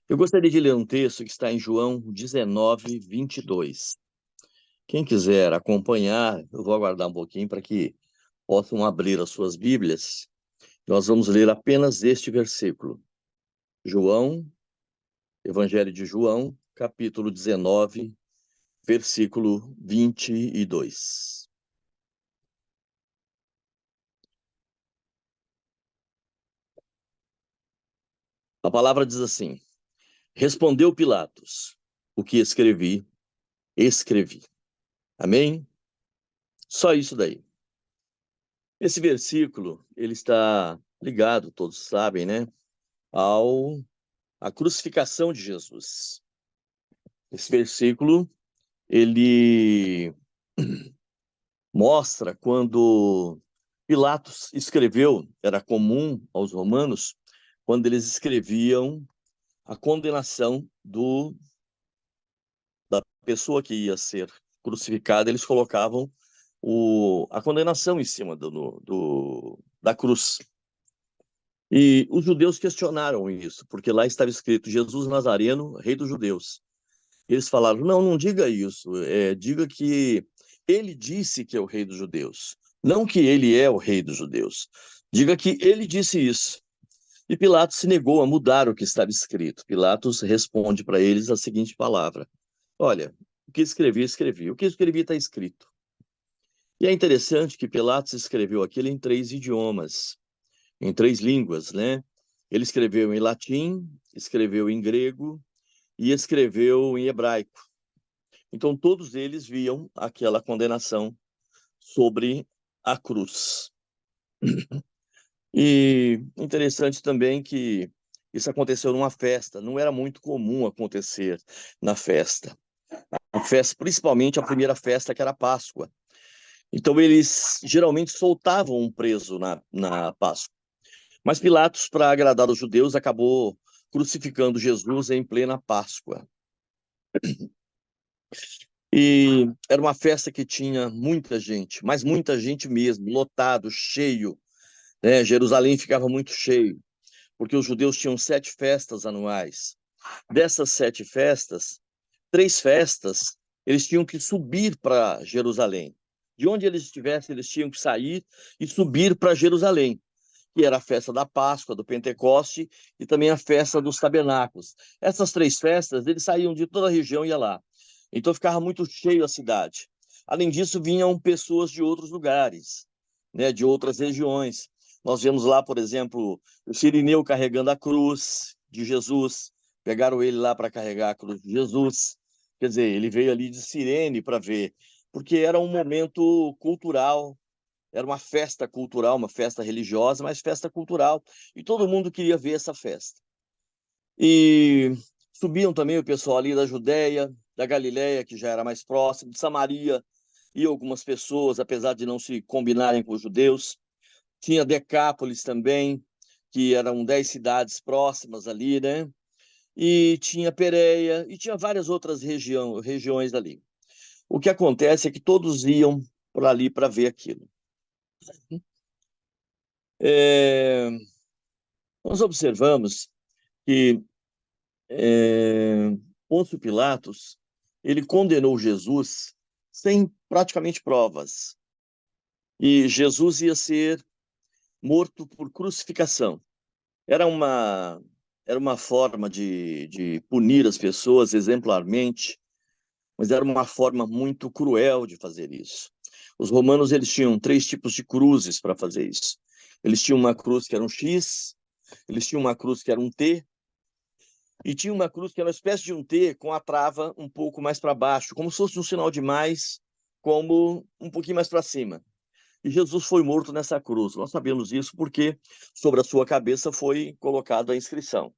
Eu gostaria de ler um texto que está em João 19, 22. Quem quiser acompanhar, eu vou aguardar um pouquinho para que possam abrir as suas Bíblias. Nós vamos ler apenas este versículo. Evangelho de João, capítulo 19, versículo 22. A palavra diz assim: Respondeu Pilatos: O que escrevi, escrevi. Amém? Só isso daí. Esse versículo, ele está ligado, todos sabem, né, ao a crucificação de Jesus. Esse versículo, ele mostra quando Pilatos escreveu, era comum aos romanos, quando eles escreviam a condenação da pessoa que ia ser crucificada, eles colocavam a condenação em cima da cruz. E os judeus questionaram isso, porque lá estava escrito Jesus Nazareno, rei dos judeus. Eles falaram, não diga isso, diga que ele disse que é o rei dos judeus, não que ele é o rei dos judeus. Diga que ele disse isso. E Pilatos se negou a mudar o que estava escrito. Pilatos responde para eles a seguinte palavra: Olha, o que escrevi, escrevi. O que escrevi está escrito. E é interessante que Pilatos escreveu aquilo em 3 idiomas, em 3 línguas, né? Ele escreveu em latim, escreveu em grego e escreveu em hebraico. Então, todos eles viam aquela condenação sobre a cruz. E interessante também que isso aconteceu numa festa, não era muito comum acontecer na festa. A festa, principalmente a primeira festa, que era a Páscoa. Então, eles geralmente soltavam um preso na Páscoa. Mas Pilatos, para agradar os judeus, acabou crucificando Jesus em plena Páscoa. E era uma festa que tinha muita gente, mas muita gente mesmo, lotado, cheio, né? Jerusalém ficava muito cheio, porque os judeus tinham 7 festas anuais. Dessas 7 festas, 3 festas, eles tinham que subir para Jerusalém. De onde eles estivessem, eles tinham que sair e subir para Jerusalém, que era a festa da Páscoa, do Pentecoste e também a festa dos tabernáculos. Essas 3 festas, eles saíam de toda a região e ia lá. Então ficava muito cheio a cidade. Além disso, vinham pessoas de outros lugares, né, de outras regiões. Nós vemos lá, por exemplo, o Cirineu carregando a cruz de Jesus. Pegaram ele lá para carregar a cruz de Jesus. Quer dizer, ele veio ali de Cirene para ver, porque era um momento cultural, era uma festa cultural, uma festa religiosa, mas festa cultural. E todo mundo queria ver essa festa. E subiam também o pessoal ali da Judéia, da Galiléia, que já era mais próximo, de Samaria, e algumas pessoas, apesar de não se combinarem com os judeus. Tinha Decápolis também, que eram 10 cidades próximas ali, né? E tinha Pérea, e tinha várias outras regiões ali. O que acontece é que todos iam por ali para ver aquilo. É, nós observamos que Pôncio Pilatos, ele condenou Jesus sem praticamente provas. E Jesus ia ser morto por crucificação. Era uma, era uma forma de punir as pessoas exemplarmente, mas era uma forma muito cruel de fazer isso. Os romanos, eles tinham 3 tipos de cruzes para fazer isso. Eles tinham uma cruz que era um X, eles tinham uma cruz que era um T, e tinha uma cruz que era uma espécie de um T com a trava um pouco mais para baixo, como se fosse um sinal de mais, como um pouquinho mais para cima. E Jesus foi morto nessa cruz. Nós sabemos isso porque sobre a sua cabeça foi colocada a inscrição.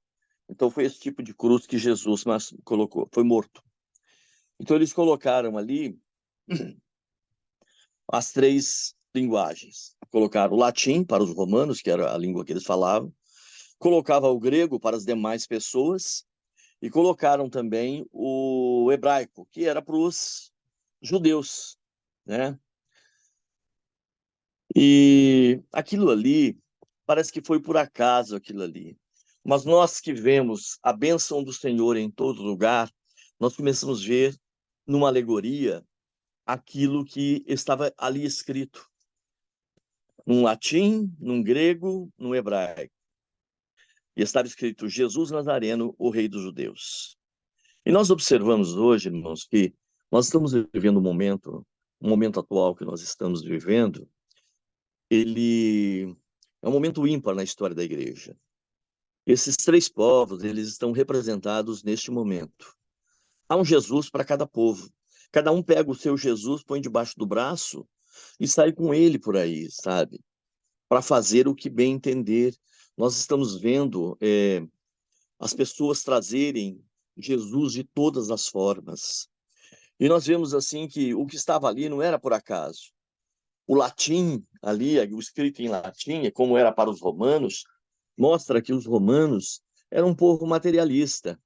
Então foi esse tipo de cruz que Jesus colocou, foi morto. Então eles colocaram ali as 3 linguagens. Colocaram o latim para os romanos, que era a língua que eles falavam, colocava o grego para as demais pessoas e colocaram também o hebraico, que era para os judeus, né? E aquilo ali, parece que foi por acaso aquilo ali. Mas nós que vemos a bênção do Senhor em todo lugar, nós começamos a ver numa alegoria aquilo que estava ali escrito, num latim, num grego, num hebraico. E estava escrito Jesus Nazareno, o Rei dos Judeus. E nós observamos hoje, irmãos, que nós estamos vivendo um momento atual que nós estamos vivendo, ele é um momento ímpar na história da igreja. Esses três povos, eles estão representados neste momento. Há um Jesus para cada povo. Cada um pega o seu Jesus, põe debaixo do braço e sai com ele por aí, sabe? Para fazer o que bem entender. Nós estamos vendo as pessoas trazerem Jesus de todas as formas. E nós vemos assim que o que estava ali não era por acaso. O latim ali, o escrito em latim, como era para os romanos, mostra que os romanos eram um povo materialista.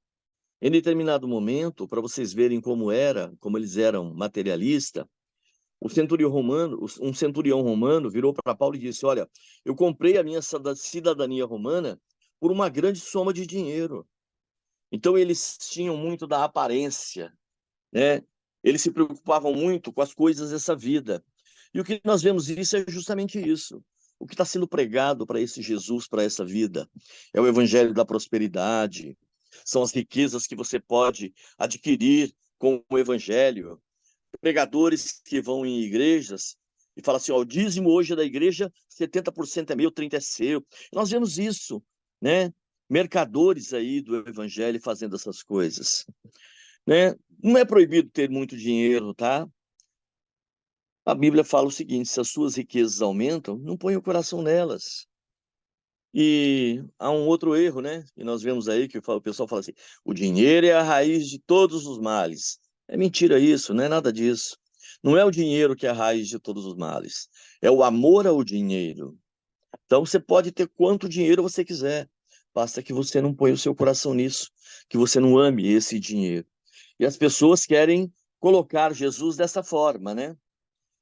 Em determinado momento, para vocês verem como eles eram materialistas, um centurião romano virou para Paulo e disse: Olha, eu comprei a minha cidadania romana por uma grande soma de dinheiro. Então eles tinham muito da aparência, né? Eles se preocupavam muito com as coisas dessa vida. E o que nós vemos isso é justamente isso. O que está sendo pregado para esse Jesus, para essa vida, é o evangelho da prosperidade, são as riquezas que você pode adquirir com o evangelho. Pregadores que vão em igrejas e falam assim: ó, o dízimo hoje é da igreja, 70% é meu, 30% é seu. Nós vemos isso, né? Mercadores aí do evangelho fazendo essas coisas, né? Não é proibido ter muito dinheiro, tá? A Bíblia fala o seguinte: se as suas riquezas aumentam, não ponha o coração nelas. E há um outro erro, né? E nós vemos aí que o pessoal fala assim: o dinheiro é a raiz de todos os males. É mentira isso, não é nada disso. Não é o dinheiro que é a raiz de todos os males. É o amor ao dinheiro. Então você pode ter quanto dinheiro você quiser. Basta que você não ponha o seu coração nisso, que você não ame esse dinheiro. E as pessoas querem colocar Jesus dessa forma, né?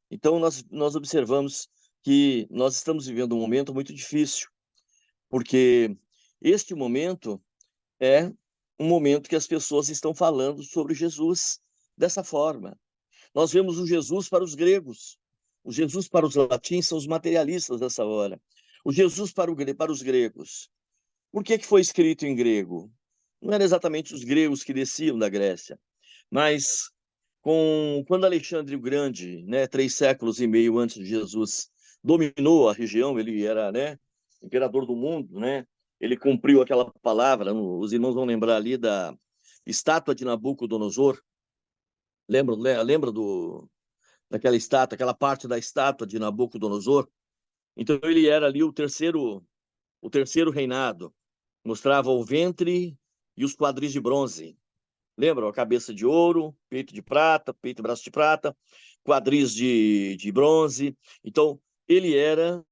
Então nós observamos que nós estamos vivendo um momento muito difícil, porque este momento é um momento que as pessoas estão falando sobre Jesus dessa forma. Nós vemos o Jesus para os gregos, o Jesus para os latins são os materialistas dessa hora. O Jesus para os gregos. Por que foi escrito em grego? Não eram exatamente os gregos que desciam da Grécia, mas quando Alexandre o Grande, né, 3 séculos e meio antes de Jesus, dominou a região, ele era, né, imperador do mundo, né? Ele cumpriu aquela palavra. Os irmãos vão lembrar ali da estátua de Nabucodonosor. Lembra daquela estátua, aquela parte da estátua de Nabucodonosor? Então ele era ali o terceiro reinado. Mostrava o ventre e os quadris de bronze. Lembram? A cabeça de ouro, peito de prata, peito e braço de prata, quadris de bronze. Então, ele era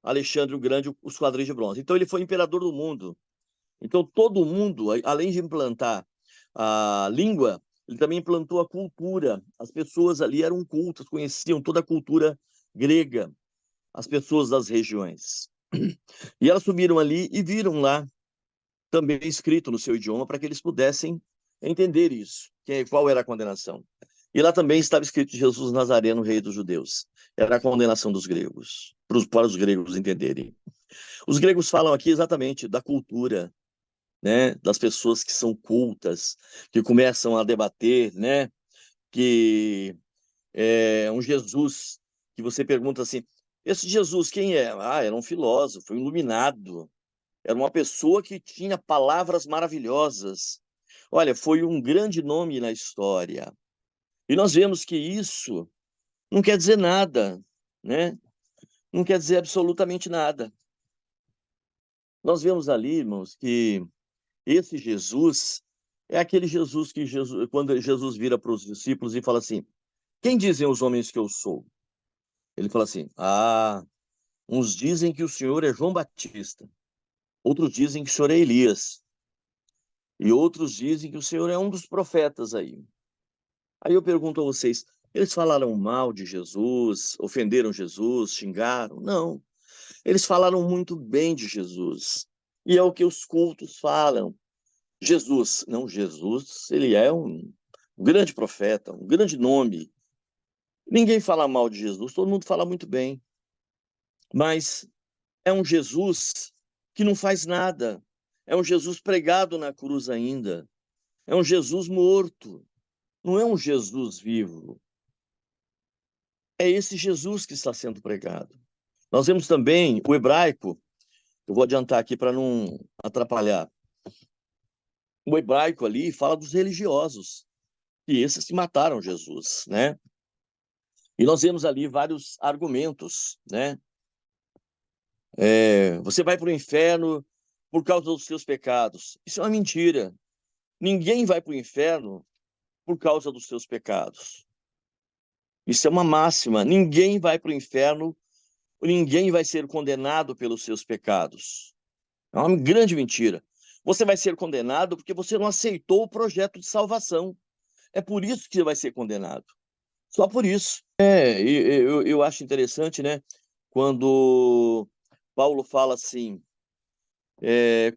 Alexandre o Grande, os quadris de bronze. Então, ele foi imperador do mundo. Então, todo mundo, além de implantar a língua, ele também implantou a cultura. As pessoas ali eram cultas, conheciam toda a cultura grega, as pessoas das regiões. E elas subiram ali e viram lá também escrito no seu idioma para que eles pudessem entender isso, qual era a condenação. E lá também estava escrito Jesus Nazareno, rei dos judeus. Era a condenação dos gregos, para os gregos entenderem. Os gregos falam aqui exatamente da cultura, né, das pessoas que são cultas, que começam a debater, né, que é um Jesus que você pergunta assim: esse Jesus quem é? Ah, era um filósofo, um iluminado, era uma pessoa que tinha palavras maravilhosas. Olha, foi um grande nome na história. E nós vemos que isso não quer dizer nada, né? Não quer dizer absolutamente nada. Nós vemos ali, irmãos, que esse Jesus é aquele Jesus que quando Jesus vira para os discípulos e fala assim: quem dizem os homens que eu sou? Ele fala assim: ah, uns dizem que o senhor é João Batista, outros dizem que o senhor é Elias, e outros dizem que o senhor é um dos profetas aí. Aí eu pergunto a vocês, eles falaram mal de Jesus, ofenderam Jesus, xingaram? Não. Eles falaram muito bem de Jesus. E é o que os cultos falam. Jesus, não, Jesus, ele é um grande profeta, um grande nome. Ninguém fala mal de Jesus, todo mundo fala muito bem. Mas é um Jesus que não faz nada. É um Jesus pregado na cruz ainda. É um Jesus morto. Não é um Jesus vivo. É esse Jesus que está sendo pregado. Nós vemos também o hebraico. Eu vou adiantar aqui para não atrapalhar. O hebraico ali fala dos religiosos, e esses que mataram Jesus, né? E nós vemos ali vários argumentos, né? Você vai para o inferno por causa dos seus pecados. Isso é uma mentira. Ninguém vai para o inferno por causa dos seus pecados. Isso é uma máxima. Ninguém vai para o inferno, ninguém vai ser condenado pelos seus pecados. É uma grande mentira. Você vai ser condenado porque você não aceitou o projeto de salvação. É por isso que você vai ser condenado. Só por isso. Eu acho interessante, né? Quando Paulo fala assim,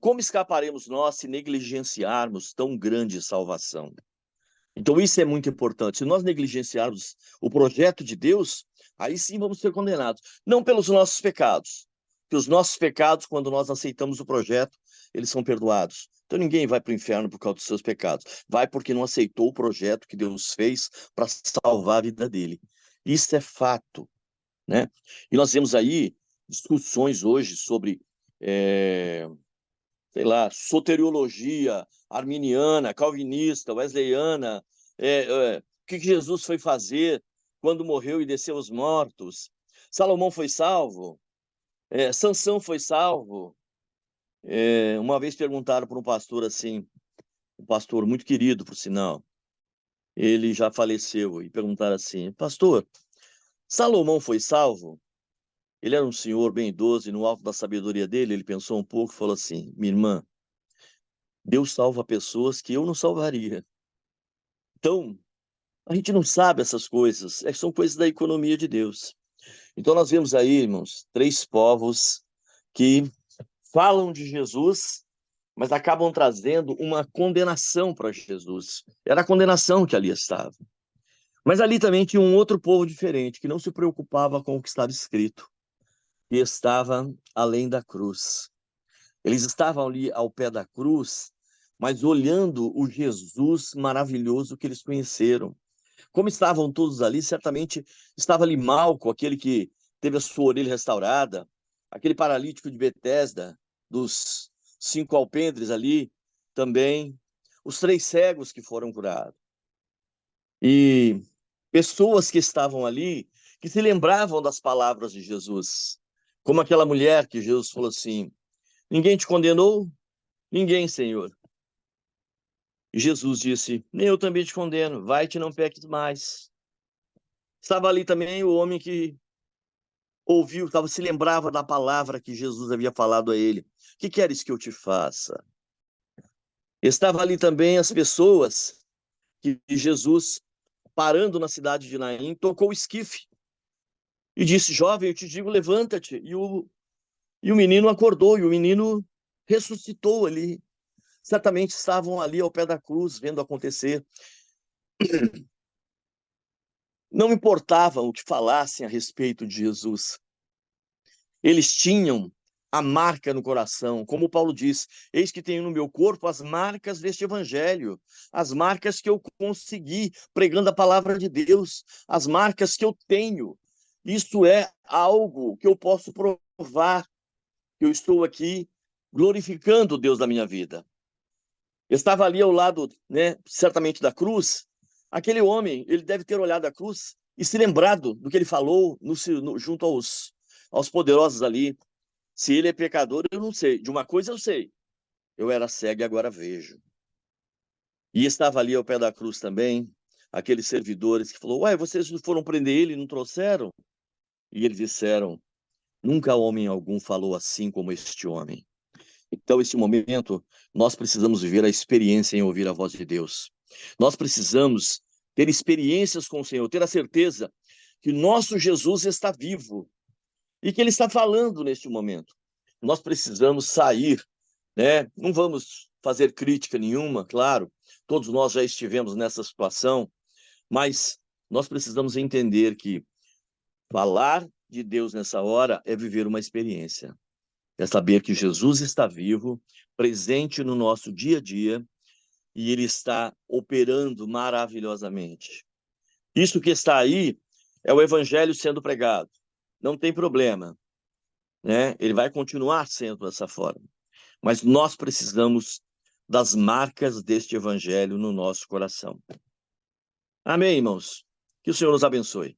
como escaparemos nós se negligenciarmos tão grande salvação? Então isso é muito importante. Se nós negligenciarmos o projeto de Deus, aí sim vamos ser condenados. Não pelos nossos pecados, porque os nossos pecados, quando nós aceitamos o projeto, eles são perdoados. Então ninguém vai para o inferno por causa dos seus pecados. Vai porque não aceitou o projeto que Deus fez para salvar a vida dele. Isso é fato, né? E nós vemos aí discussões hoje sobre, sei lá, soteriologia arminiana, calvinista, wesleyana, o que Jesus foi fazer quando morreu e desceu os mortos. Salomão foi salvo, Sansão foi salvo. Uma vez perguntaram para um pastor assim, um pastor muito querido, por sinal, ele já faleceu, e perguntaram assim, pastor, Salomão foi salvo? Ele era um senhor bem idoso e no alto da sabedoria dele, ele pensou um pouco e falou assim, minha irmã, Deus salva pessoas que eu não salvaria. Então, a gente não sabe essas coisas, são coisas da economia de Deus. Então, nós vemos aí, irmãos, três povos que falam de Jesus, mas acabam trazendo uma condenação para Jesus. Era a condenação que ali estava. Mas ali também tinha um outro povo diferente, que não se preocupava com o que estava escrito, e estava além da cruz. Eles estavam ali ao pé da cruz, mas olhando o Jesus maravilhoso que eles conheceram. Como estavam todos ali, certamente estava ali Malco, aquele que teve a sua orelha restaurada, aquele paralítico de Betesda, dos 5 alpendres ali, também, os 3 cegos que foram curados. E pessoas que estavam ali, que se lembravam das palavras de Jesus, como aquela mulher que Jesus falou assim, ninguém te condenou? Ninguém, Senhor. E Jesus disse, nem eu também te condeno, vai-te, não peques mais. Estava ali também o homem que ouviu, se lembrava da palavra que Jesus havia falado a ele. O que queres que eu te faça? Estava ali também as pessoas que Jesus, parando na cidade de Naim, tocou o esquife e disse, jovem, eu te digo, levanta-te. E o menino acordou, e o menino ressuscitou ali. Certamente estavam ali ao pé da cruz, vendo acontecer. Não importava o que falassem a respeito de Jesus. Eles tinham a marca no coração, como Paulo diz, eis que tenho no meu corpo as marcas deste evangelho, as marcas que eu consegui pregando a palavra de Deus, as marcas que eu tenho. Isso é algo que eu posso provar, que eu estou aqui glorificando o Deus da minha vida. Eu estava ali ao lado, né, certamente da cruz, aquele homem, ele deve ter olhado a cruz e se lembrado do que ele falou junto aos poderosos ali. Se ele é pecador, eu não sei. De uma coisa eu sei. Eu era cego e agora vejo. E estava ali ao pé da cruz também, aqueles servidores que falou, ué, vocês foram prender ele e não trouxeram? E eles disseram, nunca homem algum falou assim como este homem. Então, esse momento, nós precisamos viver a experiência em ouvir a voz de Deus. Nós precisamos ter experiências com o Senhor, ter a certeza que nosso Jesus está vivo e que Ele está falando neste momento. Nós precisamos sair né? Não vamos fazer crítica nenhuma, claro, todos nós já estivemos nessa situação, mas nós precisamos entender que falar de Deus nessa hora é viver uma experiência, é saber que Jesus está vivo, presente no nosso dia a dia, e Ele está operando maravilhosamente. Isso que está aí é o Evangelho sendo pregado. Não tem problema, né? Ele vai continuar sendo dessa forma. Mas nós precisamos das marcas deste Evangelho no nosso coração. Amém, irmãos? Que o Senhor nos abençoe.